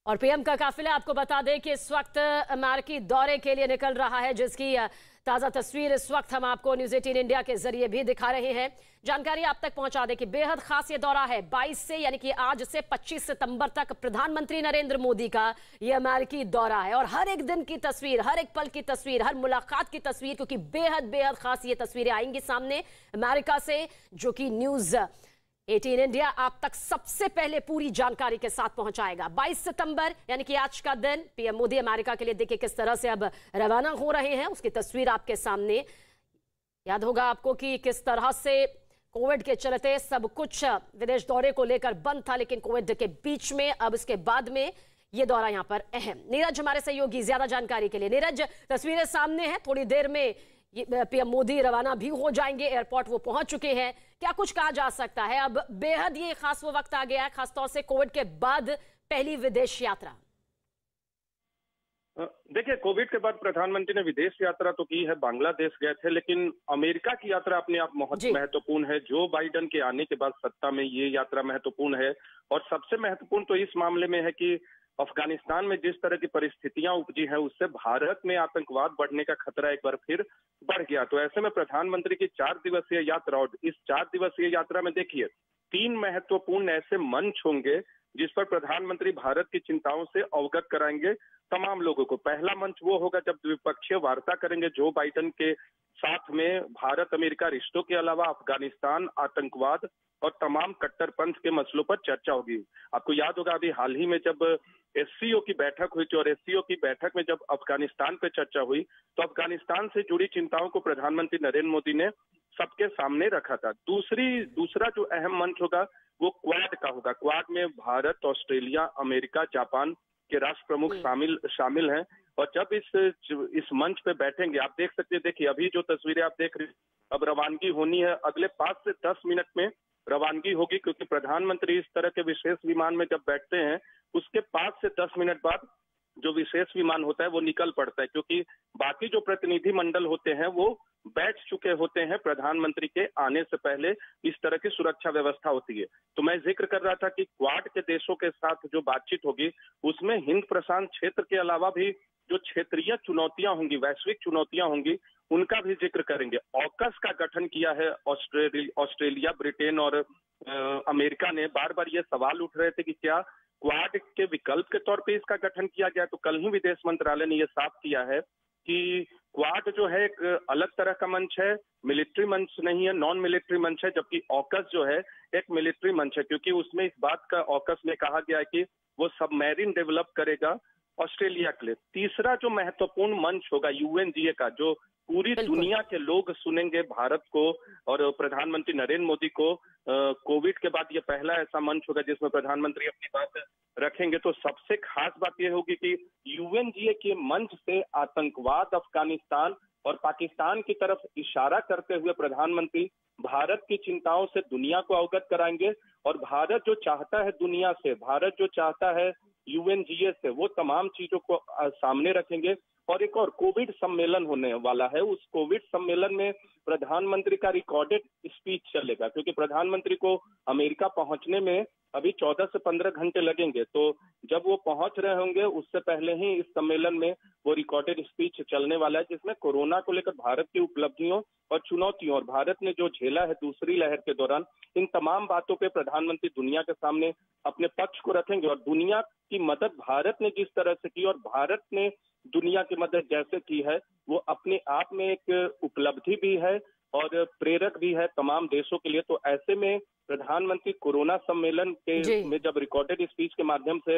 और पीएम का काफिला आपको बता दें कि इस वक्त अमेरिकी दौरे के लिए निकल रहा है, जिसकी ताजा तस्वीर इस वक्त हम आपको न्यूज 18 इंडिया के जरिए भी दिखा रहे हैं। जानकारी आप तक पहुंचा दें कि बेहद खास ये दौरा है। 22 से यानी कि आज से 25 सितंबर तक प्रधानमंत्री नरेंद्र मोदी का ये अमेरिकी दौरा है और हर एक दिन की तस्वीर, हर एक पल की तस्वीर, हर मुलाकात की तस्वीर, क्योंकि बेहद बेहद खास ये तस्वीरें आएंगी सामने अमेरिका से, जो कि न्यूज 18 इंडिया आप तक सबसे पहले पूरी जानकारी के साथ पहुंचाएगा। 22 सितंबर यानी कि आज का दिन पीएम मोदी अमेरिका के लिए देखिए किस तरह से अब रवाना हो रहे हैं, उसकी तस्वीर आपके सामने। याद होगा आपको कि किस तरह से कोविड के चलते सब कुछ विदेश दौरे को लेकर बंद था, लेकिन कोविड के बीच में अब इसके बाद में ये दौरा यहां पर अहम। नीरज हमारे सहयोगी ज्यादा जानकारी के लिए। नीरज, तस्वीरें सामने हैं, थोड़ी देर में पीएम मोदी रवाना भी हो जाएंगे, एयरपोर्ट वो पहुंच चुके हैं। क्या कुछ कहा जा सकता है? अब बेहद ये खास वो वक्त आ गया है, खासतौर से कोविड के बाद पहली विदेश यात्रा। देखिए, कोविड के बाद प्रधानमंत्री ने विदेश यात्रा तो की है, बांग्लादेश गए थे, लेकिन अमेरिका की यात्रा अपने आप महत्वपूर्ण है। जो बाइडेन के आने के बाद सत्ता में ये यात्रा महत्वपूर्ण है और सबसे महत्वपूर्ण तो इस मामले में है कि अफगानिस्तान में जिस तरह की परिस्थितियां उपजी है, उससे भारत में आतंकवाद बढ़ने का खतरा एक बार फिर बढ़ गया। तो ऐसे में प्रधानमंत्री की 4 दिवसीय यात्रा, और इस 4 दिवसीय यात्रा में देखिए 3 महत्वपूर्ण ऐसे मंच होंगे जिस पर प्रधानमंत्री भारत की चिंताओं से अवगत कराएंगे तमाम लोगों को। पहला मंच वो होगा जब द्विपक्षीय वार्ता करेंगे जो बाइडेन के साथ में भारत अमेरिका रिश्तों के अलावा अफगानिस्तान, आतंकवाद और तमाम कट्टरपंथ के मसलों पर चर्चा होगी। आपको याद होगा अभी हाल ही में जब एससीओ की बैठक हुई थी और एससीओ की बैठक में जब अफगानिस्तान पे चर्चा हुई तो अफगानिस्तान से जुड़ी चिंताओं को प्रधानमंत्री नरेंद्र मोदी ने सबके सामने रखा था। दूसरा जो अहम मंच होगा वो क्वाड का होगा। क्वाड में भारत, ऑस्ट्रेलिया, अमेरिका, जापान के राष्ट्र प्रमुख शामिल हैं। और जब इस मंच पे बैठेंगे, आप देख सकते हैं, देखिए अभी जो तस्वीरें आप देख रहे हैं, अब रवानगी होनी है, अगले 5 से 10 मिनट में रवानगी होगी, क्योंकि प्रधानमंत्री इस तरह के विशेष विमान में जब बैठते हैं उसके 5 से 10 मिनट बाद जो विशेष विमान होता है वो निकल पड़ता है, क्योंकि बाकी जो प्रतिनिधि मंडल होते हैं वो बैठ चुके होते हैं। प्रधानमंत्री के आने से पहले इस तरह की सुरक्षा व्यवस्था होती है। तो मैं जिक्र कर रहा था कि क्वाड के देशों के साथ जो बातचीत होगी उसमें हिंद प्रशांत क्षेत्र के अलावा भी जो क्षेत्रीय चुनौतियां होंगी, वैश्विक चुनौतियां होंगी, उनका भी जिक्र करेंगे। ऑकस का गठन किया है ऑस्ट्रेलिया, ब्रिटेन और अमेरिका ने। बार बार ये सवाल उठ रहे थे कि क्या क्वाड के विकल्प के तौर पे इसका गठन किया गया। तो कल ही विदेश मंत्रालय ने यह साफ किया है कि क्वाड जो है एक अलग तरह का मंच है, मिलिट्री मंच नहीं है, नॉन मिलिट्री मंच है, जबकि ऑकस जो है एक मिलिट्री मंच है, क्योंकि उसमें इस बात का ऑकस में कहा गया है कि वो सबमरीन डेवलप करेगा ऑस्ट्रेलिया के लिए। तीसरा जो महत्वपूर्ण मंच होगा यूएनजीए का, जो पूरी दुनिया के लोग सुनेंगे भारत को और प्रधानमंत्री नरेंद्र मोदी को। कोविड के बाद ये पहला ऐसा मंच होगा जिसमें प्रधानमंत्री अपनी बात रखेंगे। तो सबसे खास बात यह होगी कि यूएनजीए के मंच से आतंकवाद, अफगानिस्तान और पाकिस्तान की तरफ इशारा करते हुए प्रधानमंत्री भारत की चिंताओं से दुनिया को अवगत कराएंगे और भारत जो चाहता है दुनिया से, भारत जो चाहता है यूएनजीए से, वो तमाम चीजों को सामने रखेंगे। और एक और कोविड सम्मेलन होने वाला है, उस कोविड सम्मेलन में प्रधानमंत्री का रिकॉर्डेड स्पीच चलेगा, क्योंकि प्रधानमंत्री को अमेरिका पहुंचने में अभी 14 से 15 घंटे लगेंगे। तो जब वो पहुंच रहे होंगे उससे पहले ही इस सम्मेलन में वो रिकॉर्डेड स्पीच चलने वाला है, जिसमें कोरोना को लेकर भारत की उपलब्धियों और चुनौतियों और भारत ने जो झेला है दूसरी लहर के दौरान, इन तमाम बातों पे प्रधानमंत्री दुनिया के सामने अपने पक्ष को रखेंगे। और दुनिया की मदद भारत ने जिस तरह से की और भारत ने दुनिया की मदद जैसे की है, वो अपने आप में एक उपलब्धि भी है और प्रेरक भी है तमाम देशों के लिए। तो ऐसे में प्रधानमंत्री कोरोना सम्मेलन के में जब रिकॉर्डेड स्पीच के माध्यम से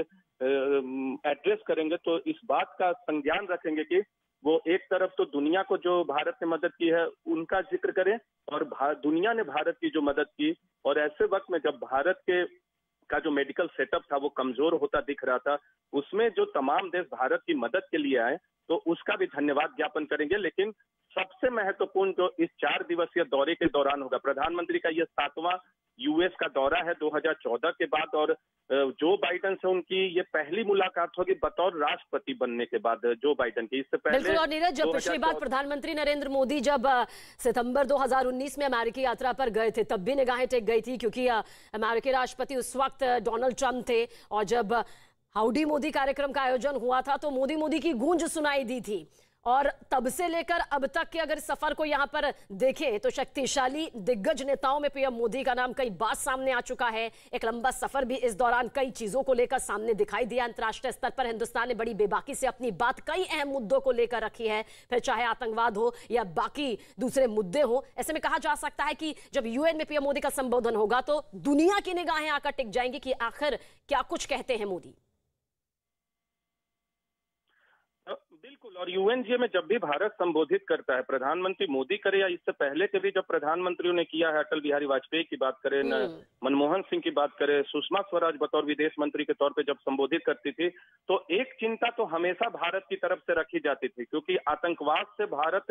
एड्रेस करेंगे तो इस बात का संज्ञान रखेंगे कि वो एक तरफ तो दुनिया को जो भारत ने मदद की है उनका जिक्र करें और दुनिया ने भारत की जो मदद की, और ऐसे वक्त में जब भारत का जो मेडिकल सेटअप था वो कमजोर होता दिख रहा था, उसमें जो तमाम देश भारत की मदद के लिए आए तो उसका भी धन्यवाद ज्ञापन करेंगे। लेकिन सबसे महत्वपूर्ण जो इस 4 दिवसीय दौरे के दौरान होगा, प्रधानमंत्री का यह 7वां यूएस का दौरा है 2014 के बाद, और जो बाइडेन से उनकी ये पहली मुलाकात होगी बतौर राष्ट्रपति बनने के बाद जो बाइडेन की। इससे पहले बिल्कुल। और नीरज, जब पिछली बार प्रधानमंत्री नरेंद्र मोदी जब सितंबर 2019 में अमेरिकी यात्रा पर गए थे तब भी निगाहें टेक गई थी, क्योंकि अमेरिकी राष्ट्रपति उस वक्त डोनाल्ड ट्रंप थे। और जब हाउडी मोदी कार्यक्रम का आयोजन हुआ था तो मोदी मोदी की गूंज सुनाई दी थी और तब से लेकर अब तक के अगर सफर को यहां पर देखें तो शक्तिशाली दिग्गज नेताओं में पीएम मोदी का नाम कई बार सामने आ चुका है। एक लंबा सफर भी इस दौरान कई चीजों को लेकर सामने दिखाई दिया। अंतर्राष्ट्रीय स्तर पर हिंदुस्तान ने बड़ी बेबाकी से अपनी बात कई अहम मुद्दों को लेकर रखी है, फिर चाहे आतंकवाद हो या बाकी दूसरे मुद्दे हो। ऐसे में कहा जा सकता है कि जब यूएन में पीएम मोदी का संबोधन होगा तो दुनिया की निगाहें आकर टिक जाएंगी कि आखिर क्या कुछ कहते हैं मोदी। बिल्कुल, और यूएनजीए में जब भी भारत संबोधित करता है, प्रधानमंत्री मोदी करे या इससे पहले के भी जब प्रधानमंत्रियों ने किया है, अटल बिहारी वाजपेयी की बात करें, मनमोहन सिंह की बात करें, सुषमा स्वराज बतौर विदेश मंत्री के तौर पे जब संबोधित करती थी तो एक चिंता तो हमेशा भारत की तरफ से रखी जाती थी, क्योंकि आतंकवाद से भारत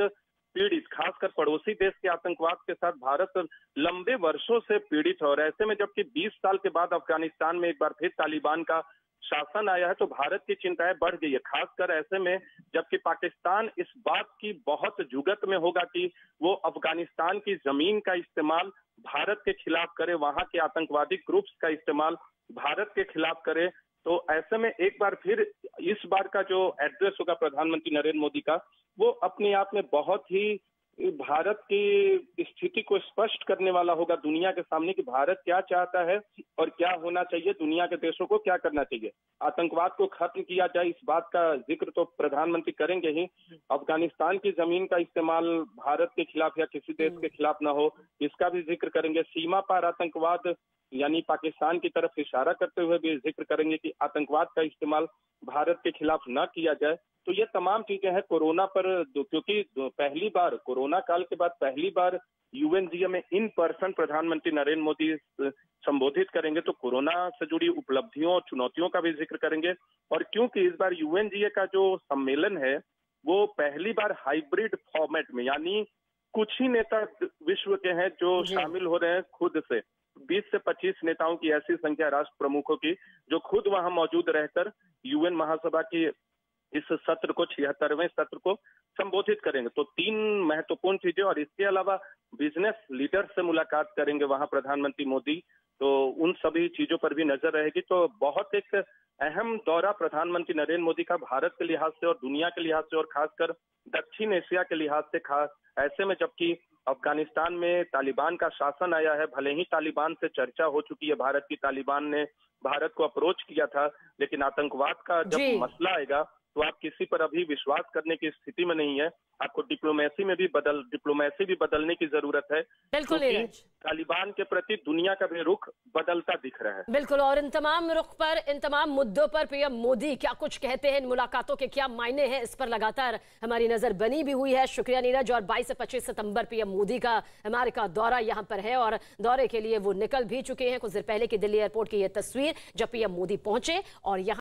पीड़ित, खासकर पड़ोसी देश के आतंकवाद के साथ भारत लंबे वर्षों से पीड़ित हो रहा है। ऐसे में जबकि 20 साल के बाद अफगानिस्तान में एक बार फिर तालिबान का शासन आया है तो भारत की चिंताएं बढ़ गई है, खासकर ऐसे में जबकि पाकिस्तान इस बात की बहुत जुगत में होगा कि वो अफगानिस्तान की जमीन का इस्तेमाल भारत के खिलाफ करे, वहां के आतंकवादी ग्रुप्स का इस्तेमाल भारत के खिलाफ करे। तो ऐसे में एक बार फिर इस बार का जो एड्रेस होगा प्रधानमंत्री नरेंद्र मोदी का, वो अपने आप में बहुत ही भारत की स्थिति को स्पष्ट करने वाला होगा दुनिया के सामने कि भारत क्या चाहता है और क्या होना चाहिए, दुनिया के देशों को क्या करना चाहिए। आतंकवाद को खत्म किया जाए, इस बात का जिक्र तो प्रधानमंत्री करेंगे ही। अफगानिस्तान की जमीन का इस्तेमाल भारत के खिलाफ या किसी देश के खिलाफ ना हो, इसका भी जिक्र करेंगे। सीमा पार आतंकवाद यानी पाकिस्तान की तरफ इशारा करते हुए भी जिक्र करेंगे कि आतंकवाद का इस्तेमाल भारत के खिलाफ न किया जाए। तो ये तमाम चीजें हैं कोरोना पर, क्योंकि पहली बार कोरोना काल के बाद पहली बार यूएनजीए में इन पर्सन प्रधानमंत्री नरेंद्र मोदी संबोधित करेंगे तो कोरोना से जुड़ी उपलब्धियों और चुनौतियों का भी जिक्र करेंगे। और क्योंकि इस बार यूएनजीए का जो सम्मेलन है वो पहली बार हाइब्रिड फॉर्मेट में, यानी कुछ ही नेता विश्व के हैं जो शामिल हो रहे हैं खुद से, 20 से 25 नेताओं की ऐसी संख्या राष्ट्र प्रमुखों की जो खुद वहां मौजूद रहकर यूएन महासभा की इस सत्र को, 76वें सत्र को संबोधित करेंगे। तो 3 महत्वपूर्ण चीजें, और इसके अलावा बिजनेस लीडर से मुलाकात करेंगे वहां प्रधानमंत्री मोदी, तो उन सभी चीजों पर भी नजर रहेगी। तो बहुत एक अहम दौरा प्रधानमंत्री नरेंद्र मोदी का भारत के लिहाज से और दुनिया के लिहाज से और खासकर दक्षिण एशिया के लिहाज से। खास ऐसे में जबकि अफगानिस्तान में तालिबान का शासन आया है, भले ही तालिबान से चर्चा हो चुकी है, भारत की तालिबान ने भारत को अप्रोच किया था, लेकिन आतंकवाद का जब मसला आएगा तो आप किसी पर अभी विश्वास करने की स्थिति में नहीं है। आपको डिप्लोमेसी भी बदलने की जरूरत है। बिल्कुल, तालिबान के प्रति दुनिया का भी रुख बदलता दिख रहा है। बिल्कुल, और इन तमाम रुख पर, इन तमाम मुद्दों पर पीएम मोदी क्या कुछ कहते हैं, इन मुलाकातों के क्या मायने हैं, इस पर लगातार हमारी नजर बनी भी हुई है। शुक्रिया नीरज। और 22 से 25 सितंबर पीएम मोदी का अमेरिका दौरा यहाँ पर है और दौरे के लिए वो निकल भी चुके हैं। कुछ देर पहले की दिल्ली एयरपोर्ट की यह तस्वीर जब पीएम मोदी पहुंचे और यहाँ